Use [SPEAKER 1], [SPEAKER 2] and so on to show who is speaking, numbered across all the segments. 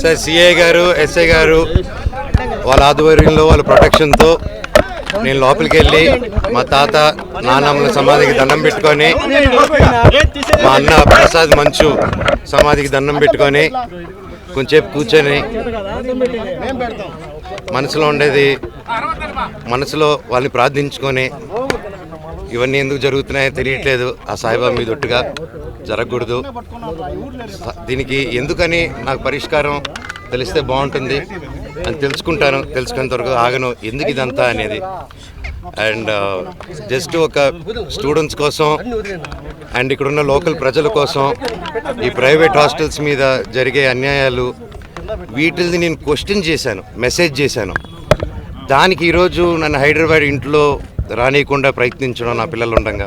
[SPEAKER 1] Sir CI గారు SI గారు వాళ్ళ ఆధ్వర్యంలో వాళ్ళ ప్రొటెక్షన్తో నేను లోపలికి వెళ్ళి మా తాత నాన్నమ్మల సమాధికి దండం పెట్టుకొని మా అన్న ప్రసాద్ మంచు సమాధికి దండం పెట్టుకొని కొంచెంసేపు కూర్చొని మనసులో ఉండేది మనసులో వాళ్ళని ప్రార్థించుకొని ఇవన్నీ ఎందుకు జరుగుతున్నాయో తెలియట్లేదు. ఆ సాయిబాబా మీద ఒట్టుగా జరగకూడదు. దీనికి ఎందుకని నాకు పరిష్కారం తెలిస్తే బాగుంటుంది అని తెలుసుకుంటాను. తెలుసుకునేంత వరకు ఆగను ఎందుకు ఇదంతా అనేది. అండ్ జస్ట్ ఒక స్టూడెంట్స్ కోసం అండ్ ఇక్కడున్న లోకల్ ప్రజల కోసం ఈ ప్రైవేట్ హాస్టల్స్ మీద జరిగే అన్యాయాలు వీటిని నేను క్వశ్చన్ చేశాను, మెసేజ్ చేశాను. దానికి ఈరోజు నన్ను హైదరాబాద్ ఇంట్లో రానియకుండా ప్రయత్నించడం నా పిల్లలు ఉండగా,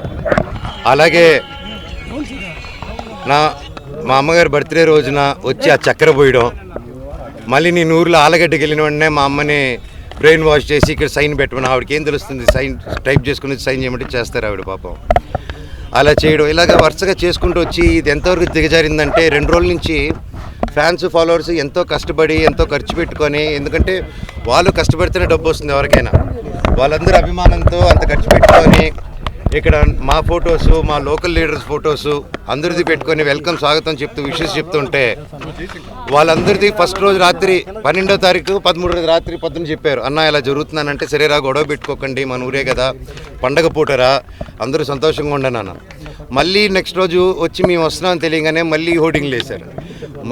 [SPEAKER 1] అలాగే మా అమ్మగారి బర్త్డే రోజున వచ్చి ఆ చక్కెర పోయడం, మళ్ళీ నేను ఊర్లో ఆలగడ్డకి వెళ్ళిన వెంటనే మా అమ్మని బ్రెయిన్ వాష్ చేసి ఇక్కడ సైన్ పెట్టమని, ఆవిడకి ఏం తెలుస్తుంది, సైన్ టైప్ చేసుకుని సైన్ చేయమంటే చేస్తారు ఆవిడ పాపం. అలా చేయడం ఇలాగ వరుసగా చేసుకుంటూ వచ్చి ఇది ఎంతవరకు దిగజారిందంటే 2 రోజుల నుంచి ఫ్యాన్స్ ఫాలోవర్స్ ఎంతో కష్టపడి ఎంతో ఖర్చు పెట్టుకొని, ఎందుకంటే వాళ్ళు కష్టపడితేనే డబ్బు వస్తుంది ఎవరికైనా, వాళ్ళందరూ అభిమానంతో అంత ఖర్చు పెట్టుకొని ఇక్కడ మా ఫొటోసు మా లోకల్ లీడర్స్ ఫొటోసు అందరిది పెట్టుకొని వెల్కమ్ స్వాగతం చెప్తూ విషెస్ చెప్తుంటే వాళ్ళందరిది ఫస్ట్ రోజు రాత్రి 12వ తారీఖు 13వ రోజు రాత్రి పొద్దున చెప్పారు, అన్న ఇలా జరుగుతున్నానంటే సరేరా గొడవ పెట్టుకోకండి మన ఊరే కదా పండగ పూటరా అందరూ సంతోషంగా ఉండను. మళ్ళీ నెక్స్ట్ రోజు వచ్చి మేము వస్తున్నామని తెలియగానే మళ్ళీ హోర్డింగ్లు వేశారు.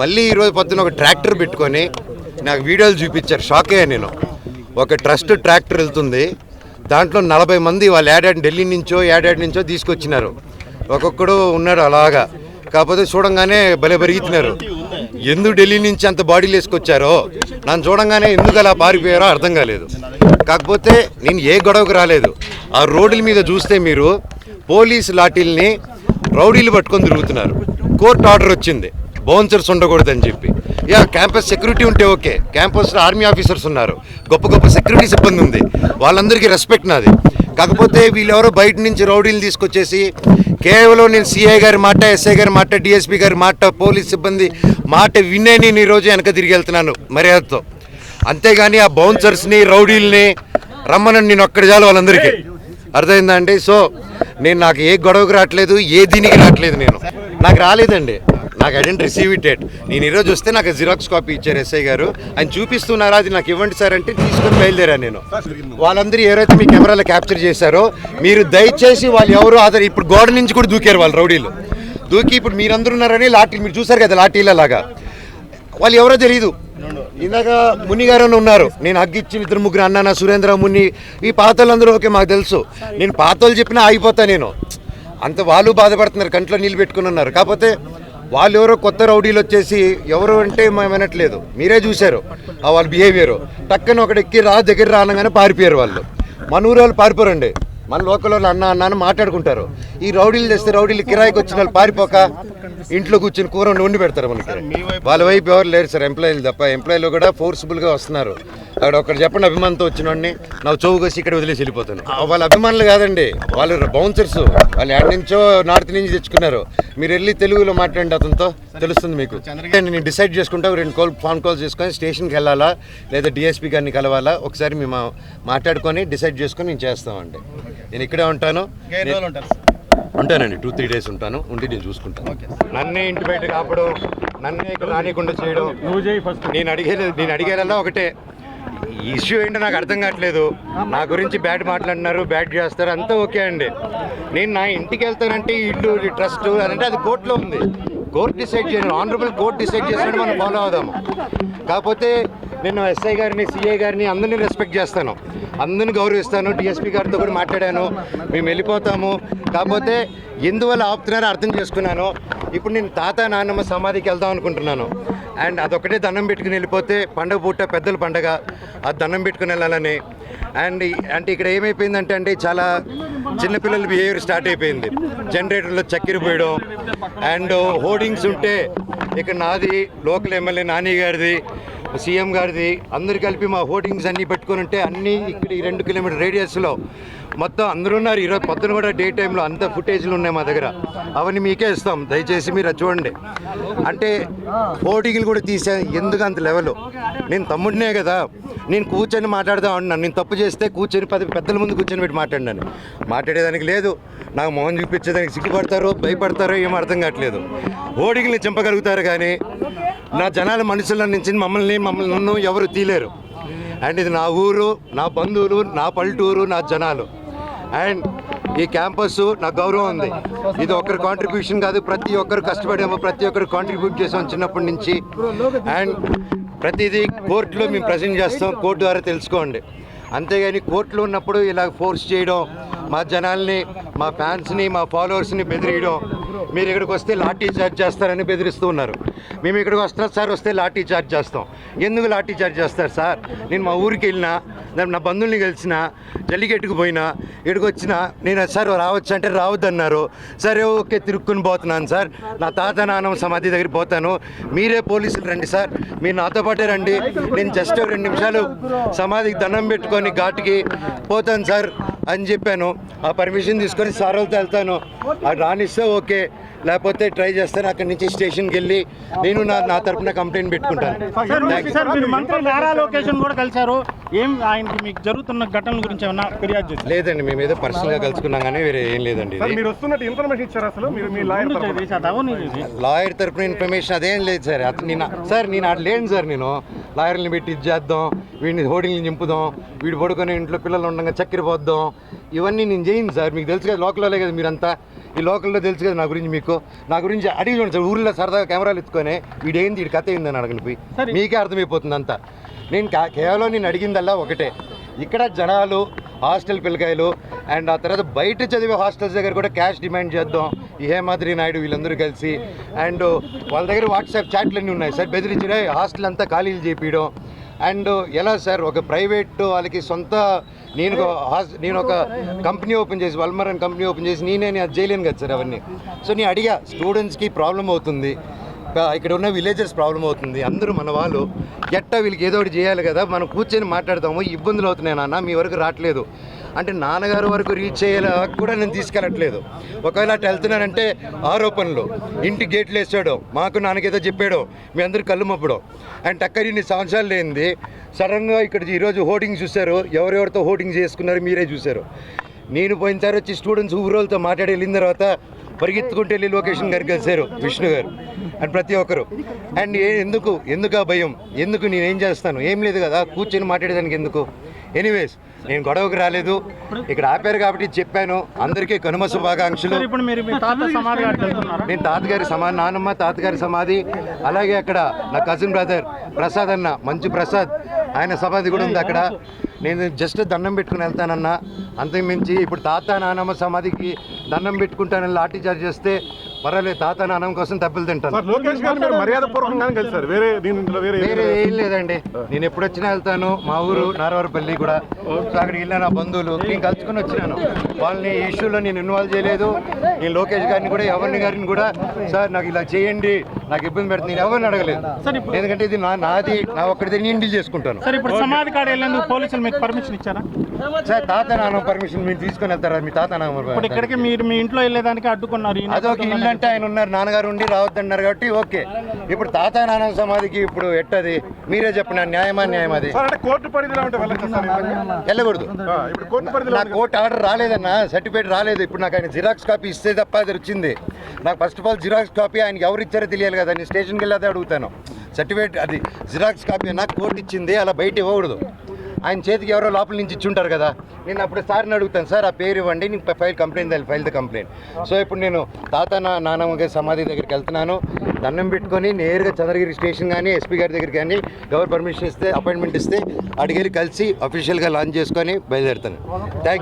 [SPEAKER 1] మళ్ళీ ఈరోజు పొద్దున ఒక ట్రాక్టర్ పెట్టుకొని నాకు వీడియోలు చూపించారు. షాక్ అయ్యా నేను. ఒక ట్రస్ట్ ట్రాక్టర్ వెళ్తుంది, దాంట్లో 40 మంది వాళ్ళు ఢిల్లీ నుంచో తీసుకొచ్చినారు. ఒక్కొక్కడు ఉన్నాడు అలాగా. కాకపోతే చూడంగానే భలే పెరుగుతున్నారు. ఎందుకు ఢిల్లీ నుంచి అంత బాడీలు వేసుకొచ్చారో నన్ను చూడంగానే ఎందుకు అలా పారిపోయారో అర్థం కాలేదు. కాకపోతే నేను ఏ గొడవకు రాలేదు. ఆ రోడ్ల మీద చూస్తే మీరు పోలీసు లాఠీల్ని రౌడీలు పట్టుకొని తిరుగుతున్నారు. కోర్టు ఆర్డర్ వచ్చింది బౌన్సర్స్ ఉండకూడదని చెప్పి. క్యాంపస్ సెక్యూరిటీ ఉంటే ఓకే, క్యాంపస్లో ఆర్మీ ఆఫీసర్స్ ఉన్నారు, గొప్ప గొప్ప సెక్యూరిటీ సిబ్బంది ఉంది, వాళ్ళందరికీ రెస్పెక్ట్ నాది. కాకపోతే వీళ్ళెవరో బయట నుంచి రౌడీలు తీసుకొచ్చేసి కేవలం నేను సిఐ గారి మాట, ఎస్ఐ గారి మాట, డిఎస్పీ గారి మాట, పోలీస్ సిబ్బంది మాట వినే నేను ఈరోజు వెనక తిరిగి వెళ్తున్నాను మర్యాదతో. అంతేగాని ఆ బౌన్సర్స్ని రౌడీల్ని రమ్మనని నేను ఒక్కడి చాలు వాళ్ళందరికీ. అర్థమైందా అండి? సో నాకు ఏ గొడవకు రావట్లేదు, ఏ దీనికి రావట్లేదు. నాకు రాలేదండి, నాకు I didn't receive it yet. నేను ఈరోజు వస్తే నాకు జిరాక్స్ కాపీ ఇచ్చారు ఎస్ఐ గారు. ఆయన చూపిస్తున్నారా అది నాకు ఇవ్వండి సార్ అంటే తీసుకొని బయలుదేరాను నేను. వాళ్ళందరూ ఎవరైతే మీ కెమెరాలో క్యాప్చర్ చేశారో మీరు దయచేసి వాళ్ళు ఎవరు ఇప్పుడు గోడ నుంచి కూడా దూకారు వాళ్ళు రౌడీలు. దూకి ఇప్పుడు మీరందరూ ఉన్నారని లాఠీలు మీరు చూసారు కదా లాఠీలలాగా, వాళ్ళు ఎవరో తెలియదు. ఇందాక ముని గారు ఉన్నారు, నేను హగ్గిచ్చిన 2-3 అన్న సురేంద్ర ముని ఈ పాతలందరూ ఓకే మాకు తెలుసు. నేను పాతలు చెప్పినా ఆగిపోతా నేను. అంత వాళ్ళు బాధపడుతున్నారు, కంట్లో నీళ్ళు పెట్టుకుని ఉన్నారు. కాకపోతే వాళ్ళు ఎవరో కొత్త రౌడీలు వచ్చేసి ఎవరు అంటే మేము వినట్లేదు, మీరే చూశారు వాళ్ళ బిహేవియరు. టక్కన ఒకటి ఎక్కి దగ్గర రానగానే పారిపోయారు వాళ్ళు. మన ఊరు వాళ్ళు పారిపోరండి, మన లోకల్ వాళ్ళు అన్న అని మాట్లాడుకుంటారు. ఈ రౌడీలు తెస్తే రౌడీలు కిరాయికి వచ్చిన వాళ్ళు పారిపోక ఇంట్లో కూర్చొని కూర వండి పెడతారు మనకి. వాళ్ళ వైపు ఎవరు లేరు సార్, ఎంప్లాయీలు తప్ప. ఎంప్లాయీలు కూడా ఫోర్స్ఫుల్గా వస్తున్నారు. అక్కడ ఒకటి చెప్పండి, అభిమానంతో వచ్చిన వాడిని నా చౌకసి ఇక్కడ వదిలేసి వెళ్ళిపోతాను. వాళ్ళ అభిమానులు కాదండి, వాళ్ళు బౌన్సర్స్. వాళ్ళు ఎక్కడి నుంచో నార్త్ నుంచి తెచ్చుకున్నారు. మీరు వెళ్ళి తెలుగులో మాట్లాడండి, అతనితో తెలుస్తుంది మీకు. నేను డిసైడ్ చేసుకుంటా 2 ఫోన్ కాల్స్ చేసుకొని స్టేషన్కి వెళ్ళాలా లేదా డిఎస్పీ గారిని కలవాలా ఒకసారి మేము మాట్లాడుకొని డిసైడ్ చేసుకొని మేము చేస్తామండి. నేను ఇక్కడే ఉంటానండి 2-3 డేస్ ఉంటాను, ఉండి నేను చూసుకుంటాను. నన్నే ఇంటి బయట కాపడం, నన్నే ఇక్కడ రానియకుండా చేయడం, నేను అడిగేలా ఒకటే. ఈ ఇష్యూ ఏంటో నాకు అర్థం కావట్లేదు. నా గురించి బ్యాడ్ మాట్లాడినారు, బ్యాడ్ చేస్తారు, అంతా ఓకే అండి. నేను నా ఇంటికి వెళ్తానంటే ఇల్లు ట్రస్ట్ అంటే అది కోర్టులో ఉంది. కోర్టు డిసైడ్ చేయను, ఆనరబుల్ కోర్టు డిసైడ్ చేసినట్టు మనం ఫాలో అవుదాము. కాకపోతే నేను ఎస్ఐ గారిని, సిఐ గారిని అందరినీ రెస్పెక్ట్ చేస్తాను, అందరిని గౌరవిస్తాను. డిఎస్పీ గారితో కూడా మాట్లాడాను, మేము వెళ్ళిపోతాము. కాకపోతే ఎందువల్ల ఆపుతున్నారో అర్థం చేసుకున్నాను. ఇప్పుడు నేను తాత నాన్నమ్మ సమాధికి వెళ్దాం అనుకుంటున్నాను. అండ్ అదొకటే దండం పెట్టుకుని వెళ్ళిపోతే పండగ పూట పెద్దల పండగ, అది దండం పెట్టుకుని వెళ్ళాలని. అండ్ అంటే ఇక్కడ ఏమైపోయిందంటే అండి చాలా చిన్నపిల్లల బిహేవియర్ స్టార్ట్ అయిపోయింది. జనరేటర్లో చక్కెర పోయడం అండ్ హోర్డింగ్స్ ఉంటే ఇక్కడ నాది, లోకల్ ఎమ్మెల్యే నాని గారిది, సీఎం గారిది అందరు కలిపి మా హోర్డింగ్స్ అన్నీ పెట్టుకొని ఉంటే అన్నీ ఇక్కడ ఈ 2 కిలోమీటర్ రేడియస్లో మొత్తం అందరూ ఉన్నారు. ఈరోజు పొద్దున కూడా డే టైంలో అంత ఫుటేజ్లు ఉన్నాయి మా దగ్గర, అవన్నీ మీకే ఇస్తాం, దయచేసి మీరు అది చూడండి. అంటే హోర్డింగ్లు కూడా తీసే ఎందుకు అంత లెవెల్? నేను తమ్ముడినే కదా, నేను కూర్చొని మాట్లాడదాం అంటున్నాను. నేను తప్పు చేస్తే కూర్చొని పెద్దల ముందు కూర్చొని పెట్టి మాట్లాడినాను, మాట్లాడేదానికి లేదు. నాకు మొహం చూపించేదానికి సిగ్గుపడతారో భయపడతారో ఏం అర్థం కావట్లేదు. హోర్డింగ్ని చంపగలుగుతారు కానీ నా జనాల మనుషుల నుంచి మమ్మల్ని నన్ను ఎవరు తీలేరు. అండ్ ఇది నా ఊరు, నా బంధువులు, నా పల్లెటూరు, నా జనాలు. అండ్ ఈ క్యాంపస్ నాకు గౌరవం ఉంది. ఇది ఒక్కరి కాంట్రిబ్యూషన్ కాదు, ప్రతి ఒక్కరు కష్టపడాము, ప్రతి ఒక్కరు కాంట్రిబ్యూట్ చేసాం చిన్నప్పటి నుంచి. అండ్ ప్రతిదీ కోర్టులో మేము ప్రజెంట్ చేస్తాం, కోర్టు ద్వారా తెలుసుకోండి. అంతేగాని కోర్టులో ఉన్నప్పుడు ఇలా ఫోర్స్ చేయడం, మా జనాల్ని, మా ఫ్యాన్స్ని, మా ఫాలోవర్స్ని బెదిరియడం, మీరు ఇక్కడికి వస్తే లాఠీ చార్జ్ చేస్తారని బెదిరిస్తూ ఉన్నారు. మేము ఇక్కడికి వస్తున్నాం సార్, వస్తే లాఠీ చార్జ్ చేస్తాం. ఎందుకు లాఠీ చార్జ్ చేస్తారు సార్? నేను మా ఊరికి వెళ్ళినా, నా బంధువుల్ని కలిసిన, జల్లికెట్టుకు పోయినా, ఇక్కడికి వచ్చినా నేను సార్ రావచ్చు అంటే రావద్దన్నారు. సరే ఓకే, తిరుక్కుని పోతున్నాను సార్, నా తాత నాన్నమ్మ సమాధి దగ్గరికి పోతాను, మీరే పోలీసులు రండి సార్, మీరు నాతో పాటే రండి, నేను జస్ట్ 2 నిమిషాలు సమాధికి దండం పెట్టుకొని ఘాటుకి పోతాను సార్ అని చెప్పాను. ఆ పర్మిషన్ తీసుకొని సార్ వాళ్ళతో వెళ్తాను, అది రానిస్తే ఓకే, లేకపోతే ట్రై చేస్తాను. అక్కడి నుంచి స్టేషన్కి వెళ్ళి నేను నా తరపున కంప్లైంట్ పెట్టుకుంటాను. లేదండి, మేము ఏదో పర్సనల్గా కలుసుకున్నాం కానీ వేరే ఏం లేదండి. లాయర్ తరపున ఇన్ఫర్మేషన్ అదేం లేదు సార్. నేను అటు లేను సార్. నేను లాయర్ని పెట్టి ఇది చేద్దాం, వీడిని హోర్డింగ్ని చింపుదాం, వీడు పడుకొని ఇంట్లో పిల్లలు ఉండగా చక్కెర పోద్దాం, ఇవన్నీ నేను చేయను సార్. మీకు తెలుసు కదా, లోకల్లో కదా మీరంతా, ఈ లోకల్లో తెలుసు కదా నా గురించి. మీకు నా గురించి అడిగి చూడండి సార్, ఊళ్ళో సరదాగా కెమెరాలు ఎత్తుకొని వీడేంది, వీడి కథ ఏందని అడగని పోయి మీకే అర్థమైపోతుంది అంతా. నేను కేవలం నేను అడిగిందల్లా ఒకటే, ఇక్కడ జనాలు, హాస్టల్ పిల్లకాయలు, అండ్ ఆ తర్వాత బయట చదివే హాస్టల్స్ దగ్గర కూడా క్యాష్ డిమాండ్ చేద్దాం. ఈ హేమాద్రి నాయుడు వీళ్ళందరూ కలిసి, అండ్ వాళ్ళ దగ్గర వాట్సాప్ చాట్లన్నీ ఉన్నాయి సార్, బెదిరించిన హాస్టల్ అంతా ఖాళీలు చేపించడం. అండ్ ఎలా సార్, ఒక ప్రైవేట్ వాళ్ళకి సొంత, నేను ఒక కంపెనీ ఓపెన్ చేసి, వల్మరన్ కంపెనీ ఓపెన్ చేసి నేనే అది చేయలేను కదా సార్ అవన్నీ. సో నేను అడిగా, స్టూడెంట్స్కి ప్రాబ్లం అవుతుంది, ఇక్కడ ఉన్న విలేజర్స్ ప్రాబ్లం అవుతుంది, అందరూ మన వాళ్ళు, ఎట్టా వీళ్ళకి ఏదో ఒకటి చేయాలి కదా, మనం కూర్చొని మాట్లాడతాము, ఇబ్బందులు అవుతున్నాయి నాన్న, మీ వరకు రావట్లేదు అంటే నాన్నగారు వరకు రీచ్ అయ్యేలా కూడా నేను తీసుకెళ్ళట్లేదు. ఒకవేళ అటు వెళ్తున్నానంటే ఆరోపణలు, ఇంటి గేట్లు వేసాడు, మాకు నాన్నకేదో చెప్పాడు, మీ అందరూ కళ్ళు మప్పడం. అండ్ అక్కడ ఇన్ని సంవత్సరాలు లేనిది సడన్గా ఇక్కడ ఈరోజు హోర్డింగ్ చూశారు, ఎవరెవరితో హోర్డింగ్ చేసుకున్నారు మీరే చూశారు. నేను పోయినసారి వచ్చి స్టూడెంట్స్ ఊరోళ్ళతో మాట్లాడి వెళ్ళిన తర్వాత పరిగెత్తుకుంటూ వెళ్ళి లొకేషన్ గారికి కలిశారు విష్ణు గారు అండ్ ప్రతి ఒక్కరు. అండ్ ఎందుకు ఆ భయం, ఎందుకు నేనేం చేస్తాను, ఏం లేదు కదా, కూర్చొని మాట్లాడేదానికి ఎందుకు. ఎనీవేస్, నేను గొడవకు రాలేదు, ఇక్కడ ఆపారు కాబట్టి చెప్పాను. అందరికీ కనుమ శుభాకాంక్షలు. నేను తాతగారి సమాధి, నానమ్మ తాతగారి సమాధి, అలాగే అక్కడ నా కజిన్ బ్రదర్ ప్రసాద్ అన్న, మంచు ప్రసాద్, ఆయన సమాధి కూడా ఉంది అక్కడ. నేను జస్ట్ దండం పెట్టుకుని వెళ్తానన్నా, అంతకుమించి ఇప్పుడు తాత నానమ్మ సమాధికి దండం పెట్టుకుంటానని లాఠీ చార్జ్ చేస్తే పర్వాలేదు, తాత నానమ్మ కోసం దెబ్బలు తింటాను. వేరే ఏం లేదండి, నేను ఎప్పుడు వచ్చినా వెళ్తాను. మా ఊరు నారవరపల్లి కూడా, సో అక్కడికి వెళ్ళిన నా బంధువులు నేను కలుసుకుని వచ్చినాను. వాళ్ళని ఈ ఇష్యూలో నేను ఇన్వాల్వ్ చేయలేదు. నేను లోకేష్ గారిని కూడా, గారిని కూడా సార్ నాకు ఇలా చేయండి, నాకు ఇబ్బంది పెడుతుంది, నేను ఎవరిని అడగలేదు. ఎందుకంటే ఇది నాది, నా ఒక్కడిది నేను డీల్ చేసుకుంటాను.
[SPEAKER 2] పర్మిషన్ ఇచ్చారా
[SPEAKER 1] సార్? తాత నాన్న పర్మిషన్ మీరు తీసుకొని వెళ్తారా? మీ తాత నాన్న
[SPEAKER 2] ఇక్కడికి మీరు మీ ఇంట్లో వెళ్ళేదానికి అడ్డుకున్నారు.
[SPEAKER 1] అదొక ఇల్లు అంటే ఆయన ఉన్నారు, నాన్నగారు ఉండి రావద్దన్నారు కాబట్టి ఓకే. ఇప్పుడు తాత నాన్న సమాధికి ఇప్పుడు ఎట్టది మీరే చెప్పండి, న్యాయమా న్యాయం? అది వెళ్ళకూడదు. నా కోర్టు ఆర్డర్ రాలేదన్నా, సర్టిఫికేట్ రాలేదు. ఇప్పుడు నాకు ఆయన జిరాక్స్ కాపీ ఇస్తే తప్ప అది వచ్చింది. నాకు first of all xerox copy ఆయనకి ఎవరు ఇచ్చారో తెలియాలి కదా, నేను స్టేషన్కి వెళ్ళి అదే అడుగుతాను. సర్టిఫికేట్ అది జిరాక్స్ కాపీ నాకు కోర్టు ఇచ్చింది, అలా బయట ఇవ్వకూడదు. ఆయన చేతికి ఎవరో లోపల నుంచి ఇచ్చుంటారు కదా. నేను అప్పుడు సార్ని అడుగుతాను, సార్ ఆ పేరు ఇవ్వండి, నేను ఫైల్ ద కంప్లైంట్. సో ఇప్పుడు నేను తాత నానమ్మ సమాధి దగ్గరికి వెళ్తున్నాను, దండం పెట్టుకొని నేరుగా చంద్రగిరి స్టేషన్ కానీ ఎస్పీ గారి దగ్గరికి కానీ ఎవరు పర్మిషన్ ఇస్తే, అపాయింట్మెంట్ ఇస్తే అడిగి కలిసి అఫీషియల్గా లాంచ్ చేసుకొని బయలుదేరుతాను. థ్యాంక్